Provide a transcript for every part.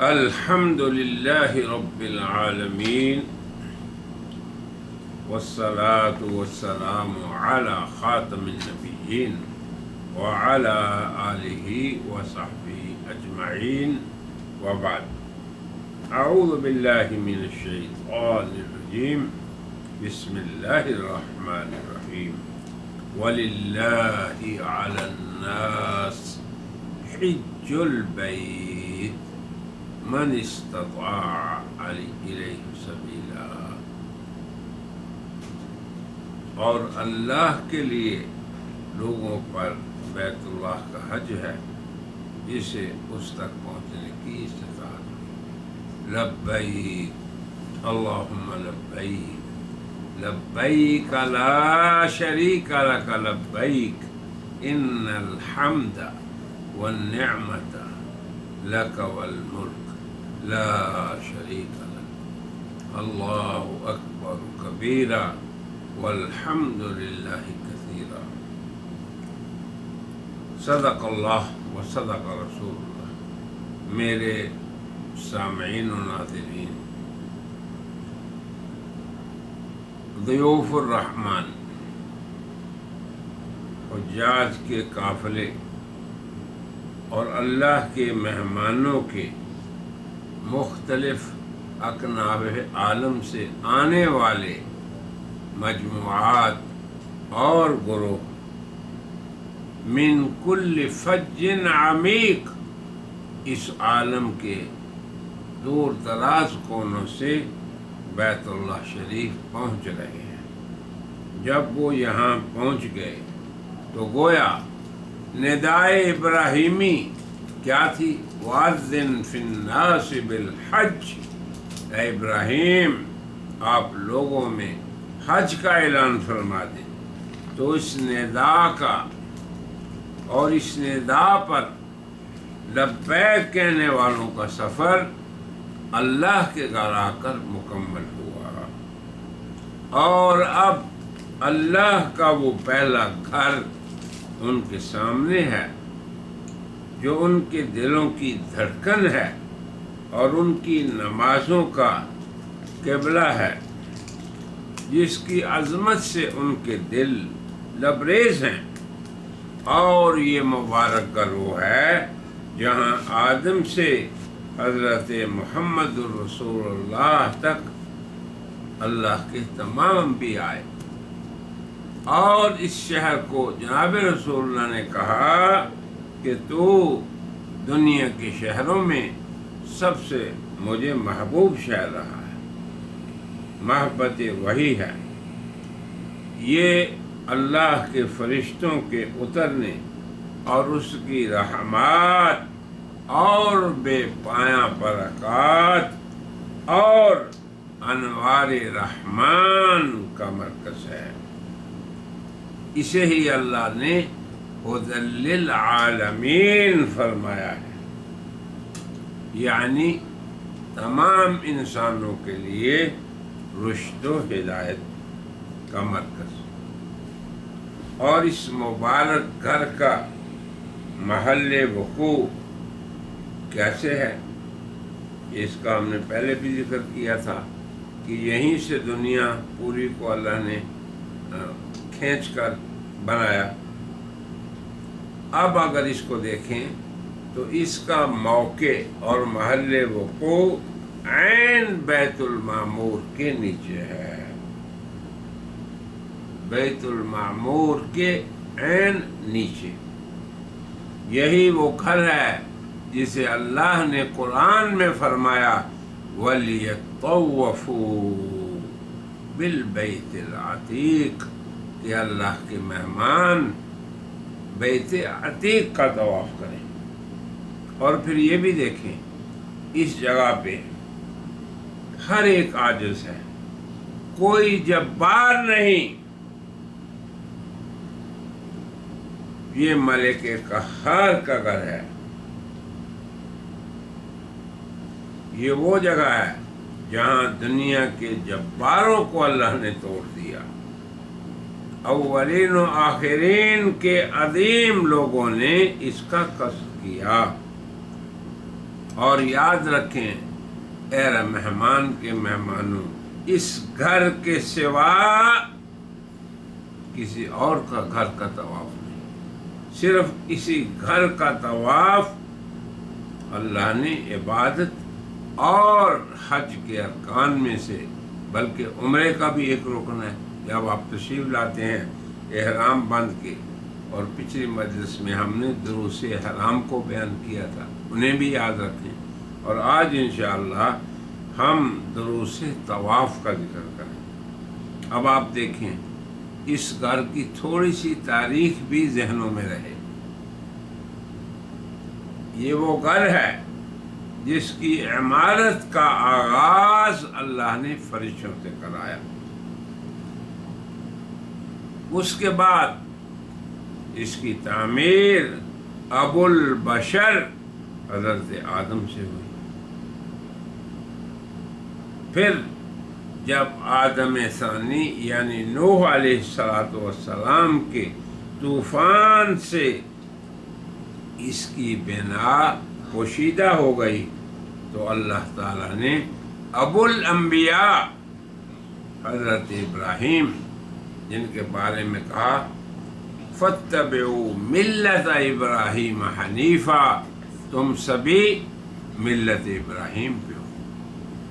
الحمد لله رب العالمين والصلاة والسلام على خاتم النبيين وعلى آله وصحبه أجمعين وبعد. أعوذ بالله من الشيطان الرجيم. بسم الله الرحمن الرحيم. ولله على الناس حج البيت من استطاع إلیہ سبیلا. اور اللہ کے لیے لوگوں پر بیت اللہ کا حج ہے جسے اس تک پہنچنے کی استطاعت ہو. لبیک اللہم لبیک لبیک لا شریک لک لبیک ان الحمد والنعمت لک والملک لا شریک لک. اللہ اکبر کبیرا والحمد للہ کثیرا. صدق اللہ و صدق رسول اللہ. میرے سامعین و ناظرین، ضیوف الرحمن، حجاج کے قافلے اور اللہ کے مہمانوں کے مختلف اکناف عالم سے آنے والے مجموعات اور گروہ من کل فج عمیق اس عالم کے دور دراز کونوں سے بیت اللہ شریف پہنچ رہے ہیں. جب وہ یہاں پہنچ گئے تو گویا ندائے ابراہیمی کیا تھی؟ وَأَذِّن فِي النَّاسِ بِالْحَجِّ. اے ابراہیم، آپ لوگوں میں حج کا اعلان فرما دیں. تو اس ندا کا اور اس ندا پر لبیک کہنے والوں کا سفر اللہ کے گھر آ کر مکمل ہوا، اور اب اللہ کا وہ پہلا گھر ان کے سامنے ہے جو ان کے دلوں کی دھڑکن ہے اور ان کی نمازوں کا قبلہ ہے، جس کی عظمت سے ان کے دل لبریز ہیں. اور یہ مبارک گھر وہ ہے جہاں آدم سے حضرت محمد الرسول اللہ تک اللہ کے تمام انبیاء آئے. اور اس شہر کو جناب رسول اللہ نے کہا کہ تو دنیا کے شہروں میں سب سے مجھے محبوب شہر رہا ہے. محبت وحی ہے. یہ اللہ کے فرشتوں کے اترنے اور اس کی رحمات اور بے پایاں برکات اور انوار رحمان کا مرکز ہے. اسے ہی اللہ نے ہدی للعالمین فرمایا ہے، یعنی تمام انسانوں کے لیے رشد و ہدایت کا مرکز. اور اس مبارک گھر کا محل وقوع کیسے ہے؟ اس کا ہم نے پہلے بھی ذکر کیا تھا کہ یہیں سے دنیا پوری کو اللہ نے کھینچ کر بنایا. اب اگر اس کو دیکھیں تو اس کا موقع اور محل وقوع عین بیت المعمور کے نیچے ہے. بیت المعمور کے عین نیچے یہی وہ گھر ہے جسے اللہ نے قرآن میں فرمایا وَلْيَطَّوَّفُوا بِالْبَيْتِ الْعَتِيقِ کہ اللہ کے مہمان بیت عتیق کا طواف کریں. اور پھر یہ بھی دیکھیں اس جگہ پہ ہر ایک عاجز ہے، کوئی جبار نہیں. یہ ملک قہار کا گھر ہے. یہ وہ جگہ ہے جہاں دنیا کے جباروں کو اللہ نے توڑ دیا. اولین و آخرین کے عظیم لوگوں نے اس کا قصد کیا. اور یاد رکھیں اے مہمان کے مہمانوں، اس گھر کے سوا کسی اور کا گھر کا طواف نہیں، صرف اسی گھر کا طواف اللہ نے عبادت اور حج کے ارکان میں سے، بلکہ عمرے کا بھی ایک رکن ہے۔ جب آپ تشریف لاتے ہیں احرام باندھ کے، اور پچھلی مجلس میں ہم نے دروس احرام کو بیان کیا تھا، انہیں بھی یاد رکھیں، اور آج انشاءاللہ ہم دروس طواف کا ذکر کریں۔ اب آپ دیکھیں اس گھر کی تھوڑی سی تاریخ بھی ذہنوں میں رہے۔ یہ وہ گھر ہے جس کی عمارت کا آغاز اللہ نے فرشتوں سے کرایا، اس کے بعد اس کی تعمیر ابو البشر حضرت آدم سے ہوئی۔ پھر جب آدم ثانی یعنی نوح علیہ السلام کے طوفان سے اس کی بنا پوشیدہ ہو گئی، تو اللہ تعالیٰ نے ابو الانبیاء حضرت ابراہیم، جن کے بارے میں کہا فاتبعوا ملت ابراہیم حنیفا، تم سبھی ملت ابراہیم پہ ہو۔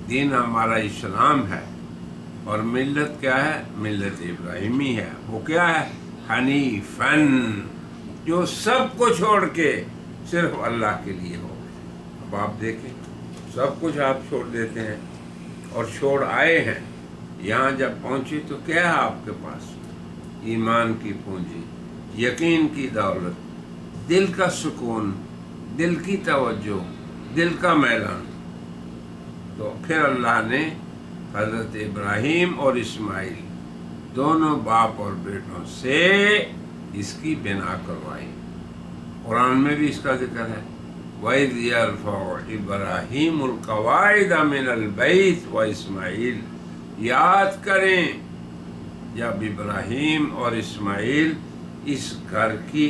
دین ہمارا اسلام ہے، اور ملت کیا ہے؟ ملت ابراہیمی ہے۔ وہ کیا ہے؟ حنیفن، جو سب کو چھوڑ کے صرف اللہ کے لیے ہو۔ اب آپ دیکھیں سب کچھ آپ چھوڑ دیتے ہیں اور چھوڑ آئے ہیں، یہاں جب پہنچے تو کیا ہے آپ کے پاس؟ ایمان کی پونجی، یقین کی دولت، دل کا سکون، دل کی توجہ، دل کا میلان۔ تو پھر اللہ نے حضرت ابراہیم اور اسماعیل دونوں باپ اور بیٹوں سے اس کی بنا کروائی۔ قرآن میں بھی اس کا ذکر ہے، وَإِذْ يَرْفَعُ إِبْرَاهِيمُ الْقَوَاعِدَ مِنَ الْبَيْتِ وَإِسْمَاعِيلُ، یاد کریں جب ابراہیم اور اسماعیل اس گھر کی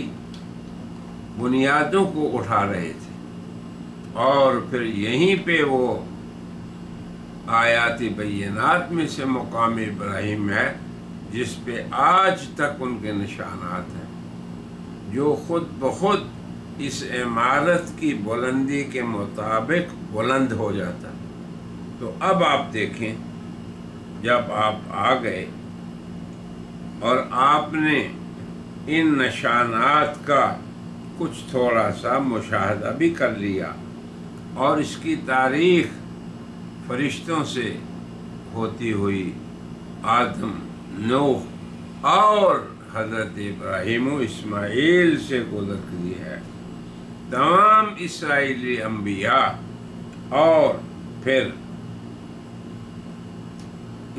بنیادوں کو اٹھا رہے تھے، اور پھر یہیں پہ وہ آیات بینات میں سے مقام ابراہیم ہے جس پہ آج تک ان کے نشانات ہیں، جو خود بخود اس عمارت کی بلندی کے مطابق بلند ہو جاتا۔ تو اب آپ دیکھیں جب آپ آ گئے اور آپ نے ان نشانات کا کچھ تھوڑا سا مشاہدہ بھی کر لیا، اور اس کی تاریخ فرشتوں سے ہوتی ہوئی آدم، نوح اور حضرت ابراہیم و اسماعیل سے گزرتی ہے، تمام اسرائیلی انبیاء اور پھر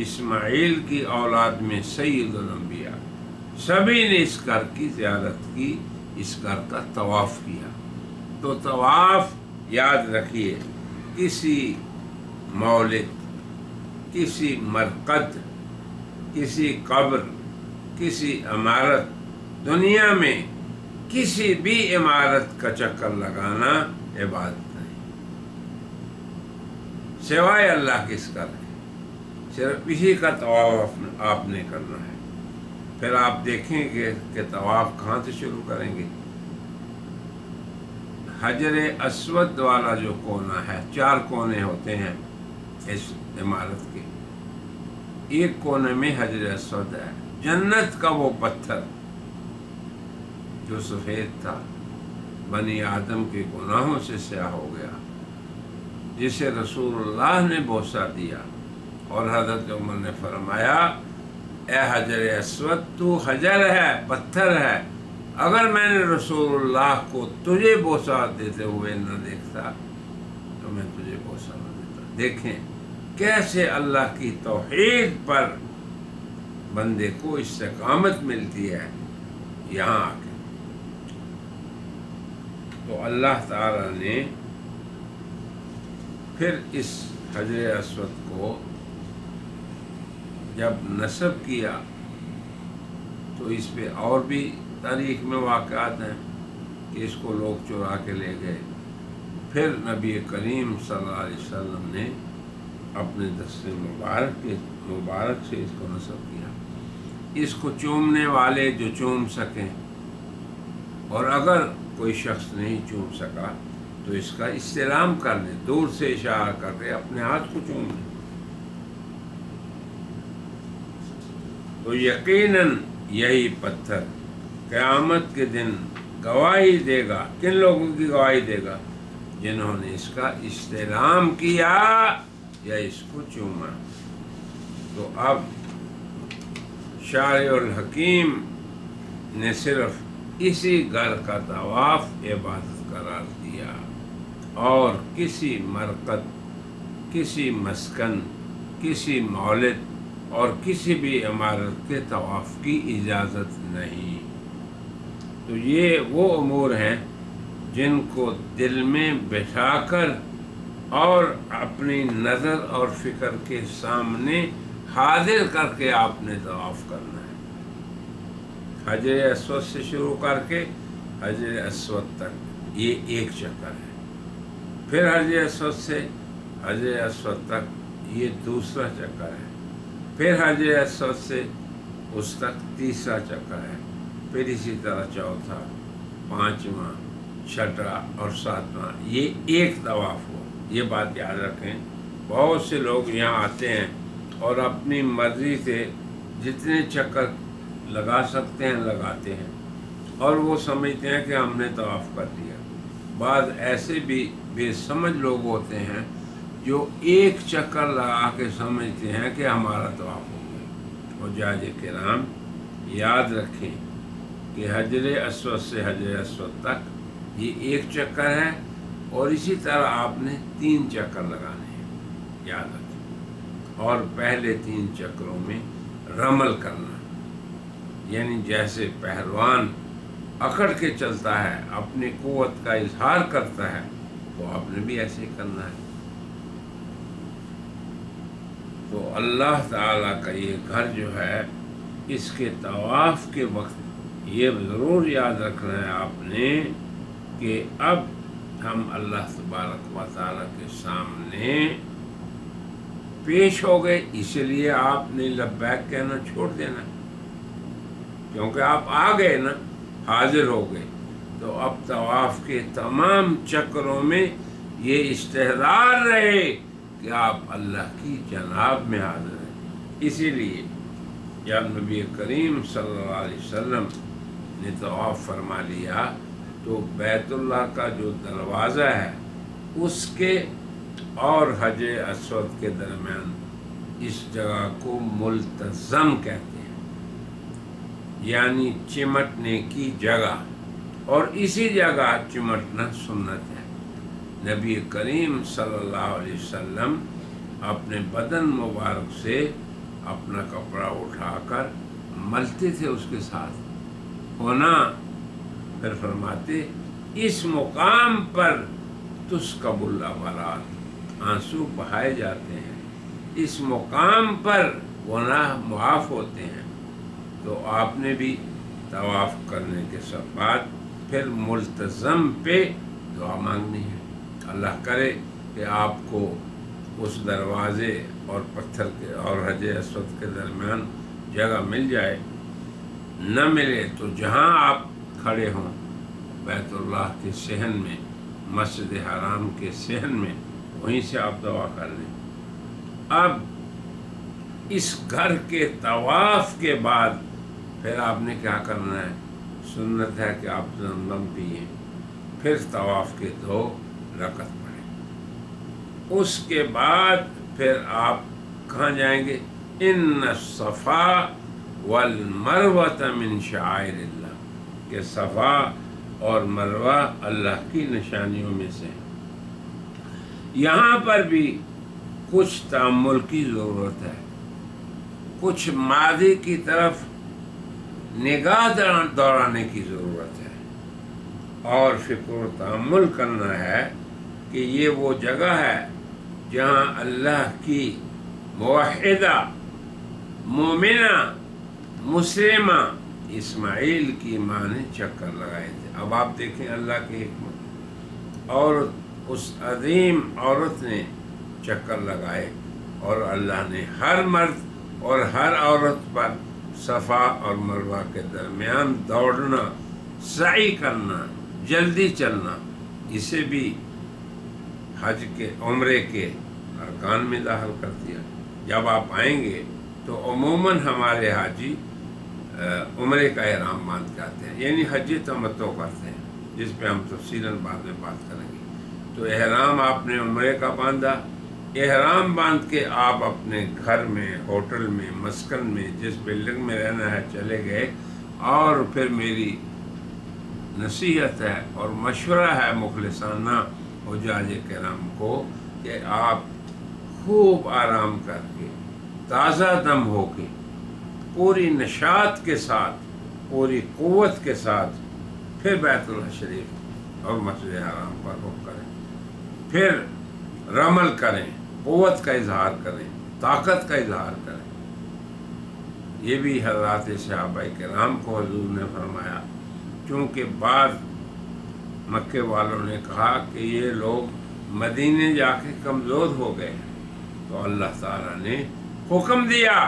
اسماعیل کی اولاد میں سید الانبیاء، سبھی نے اس گھر کی زیارت کی، اس گھر کا طواف کیا۔ تو طواف یاد رکھیے، کسی مولد، کسی مرقد، کسی قبر، کسی عمارت، دنیا میں کسی بھی عمارت کا چکر لگانا عبادت نہیں، سوائے اللہ کے اس گھر کے، صرف اسی کا طواف آپ نے کرنا ہے۔ پھر آپ دیکھیں گے کہ طواف کہاں سے شروع کریں گے۔ حجر اسود والا جو کونا ہے، 4 کونے ہوتے ہیں اس عمارت کے، ایک کونے میں حجر اسود ہے، جنت کا وہ پتھر جو سفید تھا، بنی آدم کے گناہوں سے سیاہ ہو گیا، جسے رسول اللہ نے بوسہ دیا، اور حضرت عمر نے فرمایا اے حجر اسود، تو حجر ہے، پتھر ہے، اگر میں نے رسول اللہ کو تجھے بوسہ دیتے ہوئے نہ دیکھتا تو میں تجھے بوسہ نہ دیتا۔ دیکھیں کیسے اللہ کی توحید پر بندے کو استقامت ملتی ہے یہاں آ کے۔ تو اللہ تعالی نے پھر اس حجر اسود کو جب نصب کیا تو اس پہ اور بھی تاریخ میں واقعات ہیں کہ اس کو لوگ چرا کے لے گئے، پھر نبی کریم صلی اللہ علیہ وسلم نے اپنے دست مبارک سے اس کو نصب کیا۔ اس کو چومنے والے جو چوم سکیں، اور اگر کوئی شخص نہیں چوم سکا تو اس کا استلام کر لے، دور سے اشارہ کر کے اپنے ہاتھ کو چوم لے۔ تو یقیناً یہی پتھر قیامت کے دن گواہی دے گا۔ کن لوگوں کی گواہی دے گا؟ جنہوں نے اس کا استلام کیا یا اس کو چوما۔ تو اب شارع الحکیم نے صرف اسی گھر کا طواف عبادت قرار دیا، اور کسی مرقد، کسی مسکن، کسی مولد اور کسی بھی عمارت کے طواف کی اجازت نہیں۔ تو یہ وہ امور ہیں جن کو دل میں بٹھا کر اور اپنی نظر اور فکر کے سامنے حاضر کر کے آپ نے طواف کرنا ہے۔ حجر اسود سے شروع کر کے حجر اسود تک یہ ایک چکر ہے، پھر حجر اسود سے حجر اسود تک یہ دوسرا چکر ہے، پھر حجر اسود سے اس تک تیسرا چکر ہے، پھر اسی طرح چوتھا، پانچواں، چھٹا اور ساتواں، یہ ایک طواف ہو۔ یہ بات یاد رکھیں، بہت سے لوگ یہاں آتے ہیں اور اپنی مرضی سے جتنے چکر لگا سکتے ہیں لگاتے ہیں، اور وہ سمجھتے ہیں کہ ہم نے طواف کر دیا۔ بعض ایسے بھی بے سمجھ لوگ ہوتے ہیں جو ایک چکر لگا کے سمجھتے ہیں کہ ہمارا طواف ہو گیا۔ حجاج کرام یاد رکھیں کہ حجر اسود سے حجر اسود تک یہ ایک چکر ہے، اور اسی طرح آپ نے 3 چکر لگانے ہیں، یاد رکھیں۔ اور پہلے 3 چکروں میں رمل کرنا، یعنی جیسے پہلوان اکڑ کے چلتا ہے، اپنی قوت کا اظہار کرتا ہے، تو آپ نے بھی ایسے ہی کرنا ہے۔ تو اللہ تعالیٰ کا یہ گھر جو ہے، اس کے طواف کے وقت یہ ضرور یاد رکھنا ہے آپ نے کہ اب ہم اللہ تبارک و تعالیٰ کے سامنے پیش ہو گئے، اس لیے آپ نے لبیک کہنا چھوڑ دینا، کیونکہ آپ آ گئے نا، حاضر ہو گئے۔ تو اب طواف کے تمام چکروں میں یہ استحضار رہے کہ آپ اللہ کی جناب میں حاضر ہیں۔ اسی لیے جب نبی کریم صلی اللہ علیہ وسلم نے طواف فرما لیا تو بیت اللہ کا جو دروازہ ہے اس کے اور حجر اسود کے درمیان اس جگہ کو ملتزم کہتے ہیں، یعنی چمٹنے کی جگہ، اور اسی جگہ چمٹنا سنت ہے۔ نبی کریم صلی اللہ علیہ وسلم اپنے بدن مبارک سے اپنا کپڑا اٹھا کر ملتے تھے اس کے ساتھ ہونا، پھر فرماتے اس مقام پر تسکب العبرات، آنسو بہائے جاتے ہیں، اس مقام پر گناہ معاف ہوتے ہیں۔ تو آپ نے بھی طواف کرنے کے بعد پھر ملتزم پہ دعا مانگنی ہے۔ اللہ کرے کہ آپ کو اس دروازے اور پتھر کے اور حجر اسود کے درمیان جگہ مل جائے، نہ ملے تو جہاں آپ کھڑے ہوں بیت اللہ کے صحن میں، مسجد حرام کے صحن میں، وہیں سے آپ دعا کر لیں۔ اب اس گھر کے طواف کے بعد پھر آپ نے کیا کرنا ہے؟ سنت ہے کہ آپ زمزم پئیں، پھر طواف کے 2 رکعت پڑھیں، اس کے بعد پھر آپ کہاں جائیں گے؟ ان الصفا والمروۃ من شعائر اللہ، کہ صفا اور مروہ اللہ کی نشانیوں میں سے ہیں۔ یہاں پر بھی کچھ تأمل کی ضرورت ہے، کچھ ماضی کی طرف نگاہ دوڑانے کی ضرورت ہے، اور فکر و تأمل کرنا ہے کہ یہ وہ جگہ ہے جہاں اللہ کی موحدہ، مومنہ، مسلمہ اسماعیل کی ماں نے چکر لگائے تھے۔ اب آپ دیکھیں اللہ کی حکمت، اور اس عظیم عورت نے چکر لگائے، اور اللہ نے ہر مرد اور ہر عورت پر صفا اور مروہ کے درمیان دوڑنا، سعی کرنا، جلدی چلنا، اسے بھی حج کے عمرے کے ارکان میں داخل کر دیا۔ جب آپ آئیں گے تو عموماً ہمارے حاجی عمرے کا احرام باندھ کے آتے ہیں، یعنی حج تمتع کرتے ہیں، جس پہ ہم تفصیلاً بعد میں بات کریں گے۔ تو احرام آپ نے عمرے کا باندھا، احرام باندھ کے آپ اپنے گھر میں، ہوٹل میں، مسکن میں، جس بلڈنگ میں رہنا ہے چلے گئے، اور پھر میری نصیحت ہے اور مشورہ ہے مخلصانہ حجاج کرام کو کہ آپ خوب آرام کر کے، تازہ دم ہو کے، پوری نشاط کے ساتھ، پوری قوت کے ساتھ پھر بیت اللہ شریف اور مسجد حرام پر رخ کریں، پھر رمل کریں، قوت کا اظہار کریں، طاقت کا اظہار کریں۔ یہ بھی حضرات صحابہ کرام کو حضور نے فرمایا، چونکہ بعض مکے والوں نے کہا کہ یہ لوگ مدینے جا کے کمزور ہو گئے، تو اللہ تعالیٰ نے حکم دیا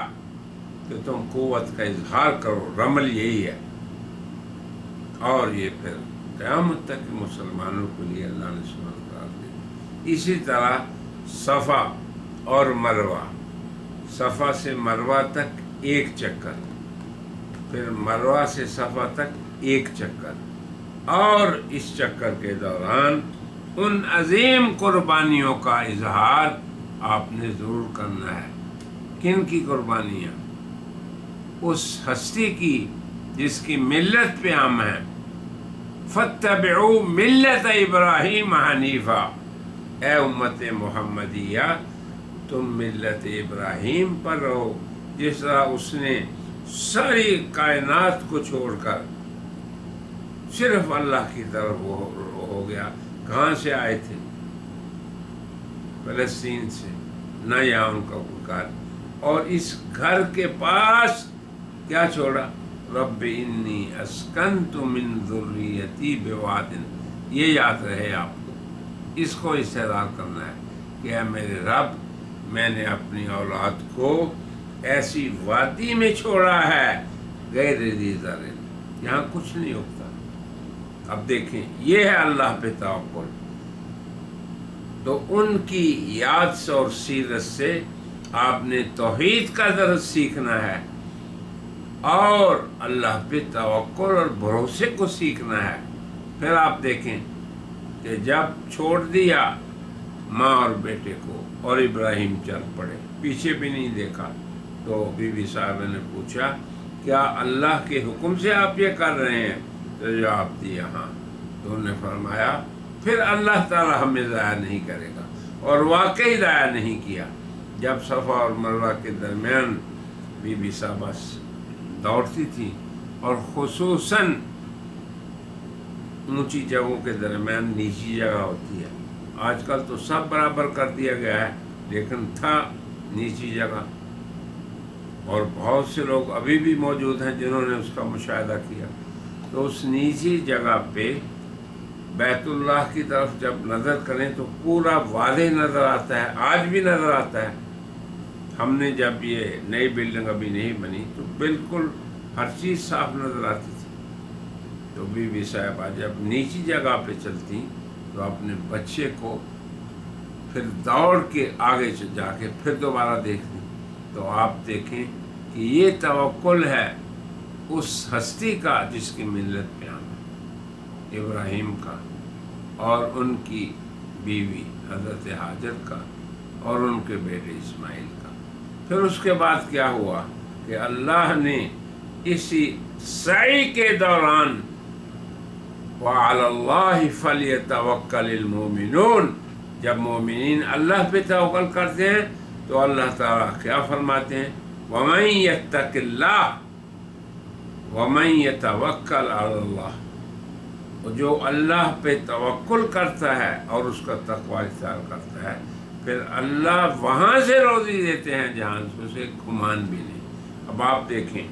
کہ تم قوت کا اظہار کرو، رمل یہی ہے۔ اور یہ پھر قیامت تک مسلمانوں کے لیے اللہ نے سنت قرار دی۔ اسی طرح صفا اور مروہ، صفا سے مروہ تک ایک چکر، پھر مروہ سے صفا تک ایک چکر، اور اس چکر کے دوران ان عظیم قربانیوں کا اظہار آپ نے ضرور کرنا ہے۔ کن کی قربانیاں؟ اس ہستی کی جس کی ملت پہ ہم ہیں۔ فاتبعوا ملت ابراہیم حنیفا، اے امت محمدیہ تم ملت ابراہیم پر رہو، جس طرح اس نے ساری کائنات کو چھوڑ کر صرف اللہ کی طرف ہو گیا۔ کہاں سے آئے تھے؟ فلسطین سے، نہ یہاں ان کا کوئی گھر، اور اس گھر کے پاس کیا چھوڑا؟ رب انی اسکنت من ذریتی بواد، یہ یاد رہے آپ کو، اس کو استحضار کرنا ہے کہ اے میرے رب، میں نے اپنی اولاد کو ایسی وادی میں چھوڑا ہے غیر ذی زرع، یہاں کچھ نہیں اگتا۔ اب دیکھیں، یہ ہے اللہ پہ توکل۔ تو ان کی یاد سے اور سیرت سے آپ نے توحید کا درس سیکھنا ہے، اور اللہ پہ توکل اور بھروسے کو سیکھنا ہے۔ پھر آپ دیکھیں کہ جب چھوڑ دیا ماں اور بیٹے کو اور ابراہیم چل پڑے، پیچھے بھی نہیں دیکھا، تو بی بی صاحبہ نے پوچھا کیا اللہ کے حکم سے آپ یہ کر رہے ہیں؟ تو جواب دیا ہاں۔ تو انہوں نے فرمایا پھر اللہ تعالی ہمیں ضائع نہیں کرے گا، اور واقعی ضائع نہیں کیا۔ جب صفا اور مروہ کے درمیان بی بی صاحبہ دوڑتی تھی، اور خصوصاً اونچی جگہوں کے درمیان نیچی جگہ ہوتی ہے، آج کل تو سب برابر کر دیا گیا ہے، لیکن تھا نیچی جگہ، اور بہت سے لوگ ابھی بھی موجود ہیں جنہوں نے اس کا مشاہدہ کیا۔ تو اس نیچی جگہ پہ بیت اللہ کی طرف جب نظر کریں تو پورا واضح نظر آتا ہے، آج بھی نظر آتا ہے۔ ہم نے جب یہ نئی بلڈنگ ابھی نہیں بنی تو بالکل ہر چیز صاف نظر آتی تھی۔ تو بی بی صاحبہ جب نیچی جگہ پہ چلتی تو اپنے بچے کو پھر دوڑ کے آگے جا کے پھر دوبارہ دیکھتی، تو آپ دیکھیں کہ یہ توکل ہے اس ہستی کا جس کی ملت پہ ہم ہیں، ابراہیم کا، اور ان کی بیوی حضرت ہاجر کا، اور ان کے بیٹے اسماعیل کا۔ پھر اس کے بعد کیا ہوا کہ اللہ نے اسی سعی کے دوران وَعَلَى اللَّهِ فَلْيَتَوَكَّلِ الْمُؤْمِنُونَ، جب مومنین اللہ پہ توکل کرتے ہیں تو اللہ تعالیٰ کیا فرماتے ہیں؟ وَمَن يَتَّقِ اللَّهَ وَمَن يَتَوَكَّلْ عَلَى اللَّهِ، جو اللہ پہ توکل کرتا ہے اور اس کا تقوی اختیار کرتا ہے، پھر اللہ وہاں سے روزی دیتے ہیں جہاں سے اسے گمان بھی نہیں۔ اب آپ دیکھیں،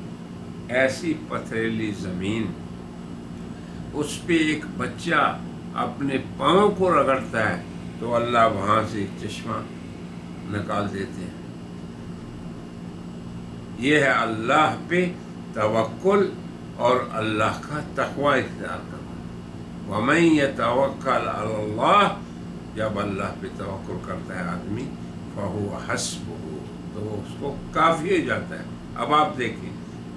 ایسی پتھریلی زمین، اس پہ ایک بچہ اپنے پاؤں کو رگڑتا ہے، تو اللہ وہاں سے ایک چشمہ نکال دیتے ہیں۔ یہ ہے اللہ پہ توکل اور اللہ کا تقوی اختیار کرنا۔ وَمَن يَتَوَكَّلْ عَلَى اللَّهِ، جب اللہ پہ توکل کرتا ہے آدمی، فَهُوَ حَسْبُهُ، تو اس کو کافی ہو جاتا ہے۔ اب آپ دیکھیں،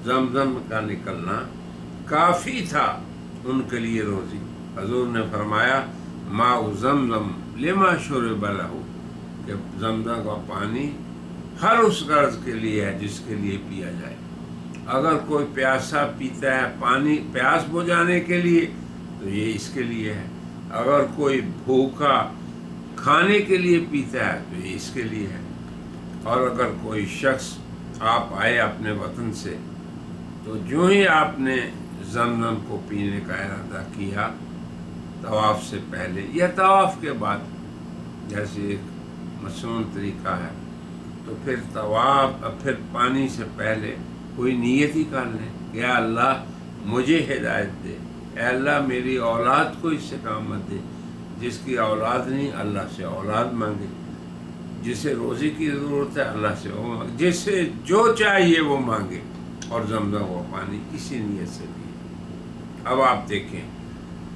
زمزم کا نکلنا کافی تھا ان کے لیے روزی۔ حضور نے فرمایا ماء زمزم لما شرب لہ، کہ زمزم کا پانی ہر اس غرض کے لیے ہے جس کے لیے پیا جائے۔ اگر کوئی پیاسا پیتا ہے پانی پیاس بجھانے کے لیے تو یہ اس کے لیے ہے، اگر کوئی بھوکا کھانے کے لیے پیتا ہے تو یہ اس کے لیے ہے۔ اور اگر کوئی شخص، آپ آئے اپنے وطن سے، تو جو ہی آپ نے زمزم کو پینے کا ارادہ کیا طواف سے پہلے یا طواف کے بعد، جیسے ایک مصنون طریقہ ہے، تو پھر طواف پھر پانی سے پہلے کوئی نیت ہی کر لیں کہ اے اللہ مجھے ہدایت دے، اے اللہ میری اولاد کو استقامت دے۔ جس کی اولاد نہیں اللہ سے اولاد مانگے، جسے روزی کی ضرورت ہے اللہ سے وہ مانگے، جسے جو چاہیے وہ مانگے، اور زمزم وہ پانی اسی نیت سے پیے۔ اب آپ دیکھیں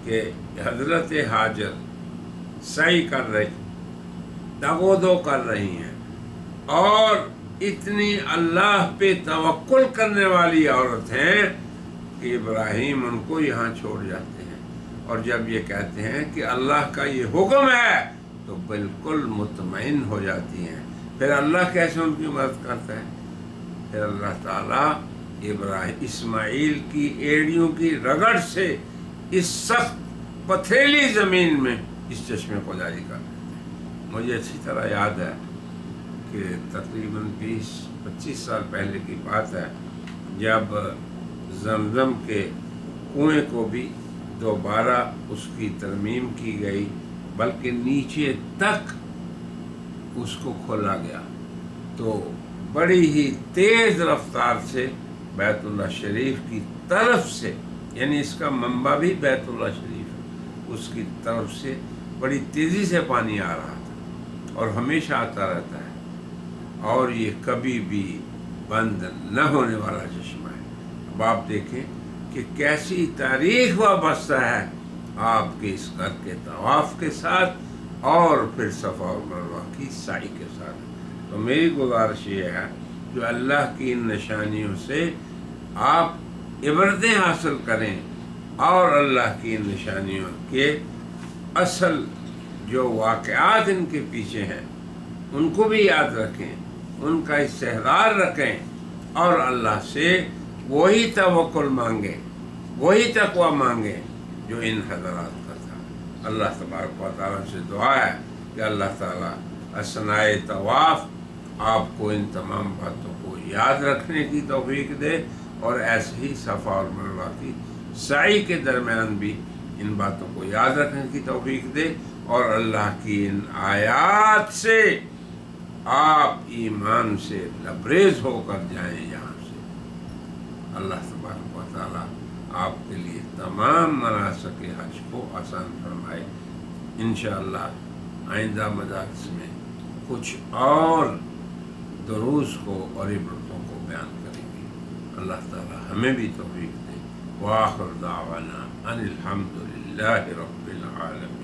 کہ حضرت حاجر سعی کر رہی، دغودو کر رہی ہیں، اور اتنی اللہ پہ توکل کرنے والی عورت ہیں کہ ابراہیم ان کو یہاں چھوڑ جاتے ہیں، اور جب یہ کہتے ہیں کہ اللہ کا یہ حکم ہے تو بالکل مطمئن ہو جاتی ہیں۔ پھر اللہ کیسے ان کی مدد کرتا ہے؟ پھر اللہ تعالیٰ اسماعیل کی ایڑیوں کی رگڑ سے اس سخت پتھریلی زمین میں اس چشمے کو جاری کر دیتے ہیں۔ مجھے اچھی طرح یاد ہے کہ تقریباً 20-25 سال پہلے کی بات ہے، جب زمزم کے کنویں کو بھی دوبارہ اس کی ترمیم کی گئی، بلکہ نیچے تک اس کو کھولا گیا، تو بڑی ہی تیز رفتار سے بیت اللہ شریف کی طرف سے، یعنی اس کا منبع بھی بیت اللہ شریف ہے، اس کی طرف سے بڑی تیزی سے پانی آ رہا تھا، اور ہمیشہ آتا رہتا ہے، اور یہ کبھی بھی بند نہ ہونے والا چشمہ ہے۔ اب آپ دیکھیں کہ کیسی تاریخ وابستہ ہے آپ کے اس گھر کے طواف کے ساتھ، اور پھر صفا اور مروہ کی سعی کے ساتھ۔ تو میری گزارش یہ ہے جو اللہ کی ان نشانیوں سے آپ عبرتیں حاصل کریں، اور اللہ کی ان نشانیوں کے اصل جو واقعات ان کے پیچھے ہیں ان کو بھی یاد رکھیں، ان کا استحضار رکھیں، اور اللہ سے وہی توکل مانگیں، وہی تقوی مانگیں جو ان حضرات کا تھا۔ اللہ تبارک و تعالیٰ سے دعا ہے کہ اللہ تعالیٰ اثناء طواف آپ کو ان تمام باتوں کو یاد رکھنے کی توفیق دے، اور ایسے ہی صفا اور مروہ کی سعی کے درمیان بھی ان باتوں کو یاد رکھنے کی توفیق دے، اور اللہ کی ان آیات سے آپ ایمان سے لبریز ہو کر جائیں یہاں سے۔ اللہ تبارک و تعالیٰ آپ کے لیے تمام مناسک حج کو آسان فرمائے۔ انشاءاللہ آئندہ مجالس میں کچھ اور دروس کو اور عبرتوں کو بیان کریں گے۔ اللہ تعالیٰ ہمیں بھی توفیق دے۔ وآخر دعوانا ان الحمد للہ رب العالمین۔